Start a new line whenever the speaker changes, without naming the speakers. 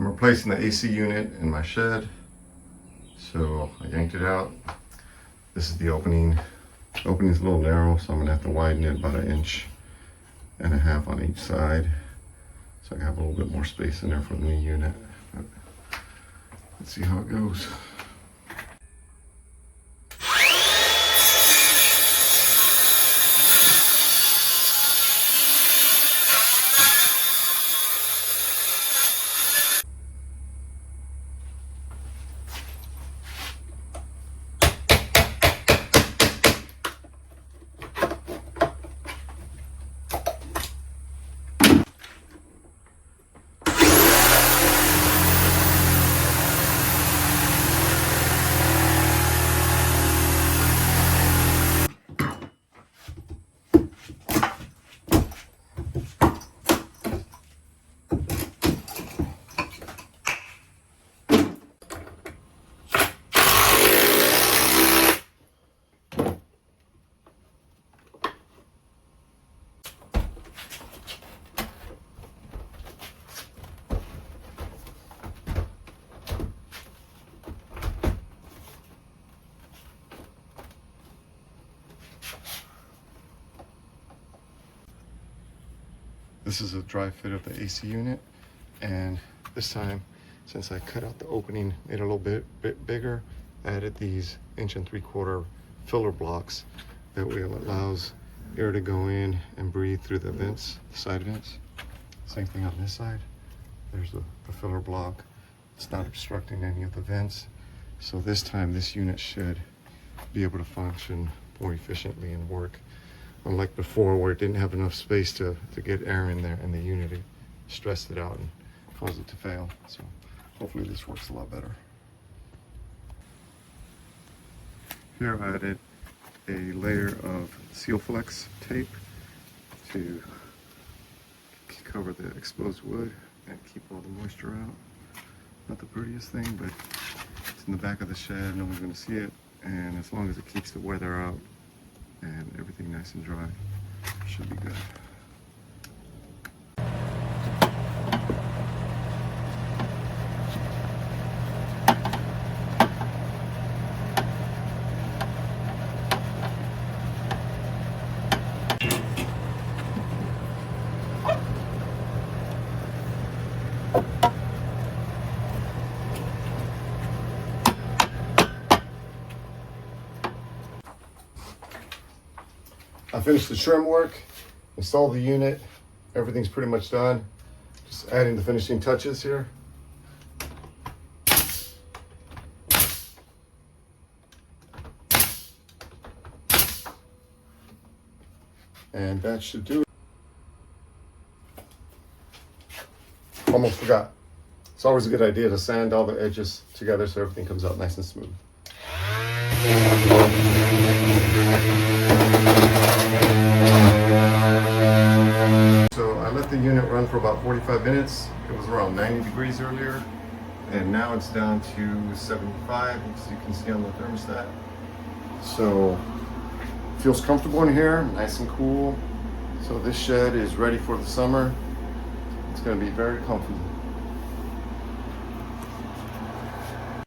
I'm replacing the AC unit in my shed. So I yanked it out. This is the opening. The opening's a little narrow, so I'm gonna have to widen it about 1.5 inches on each side. So I can have a little bit more space in there for the new unit. But let's see how it goes. This is a dry fit of the AC unit, and this time, since I cut out the opening, made it a little bit bigger, I added these 1.75 inch filler blocks. That way it allows air to go in and breathe through the vents, the side vents. Same thing on this side. There's the filler block. It's not obstructing any of the vents. So this time this unit should be able to function more efficiently and work. Unlike before, where it didn't have enough space to get air in there, and the unit stressed it out and caused it to fail. So hopefully this works a lot better. Here I added a layer of Sealflex tape to cover the exposed wood and keep all the moisture out. Not the prettiest thing, but it's in the back of the shed, no one's going to see it, and as long as it keeps the weather out and everything nice and dry, should be good. I finished the trim work, installed the unit, everything's pretty much done. Just adding the finishing touches here. And that should do it. Almost forgot. It's always a good idea to sand all the edges together so everything comes out nice and smooth. So I let the unit run for about 45 minutes. It was around 90 degrees earlier, and now it's down to 75, as you can see on the thermostat. So it feels comfortable in here, nice and cool. So this shed is ready for the summer. It's going to be very comfortable.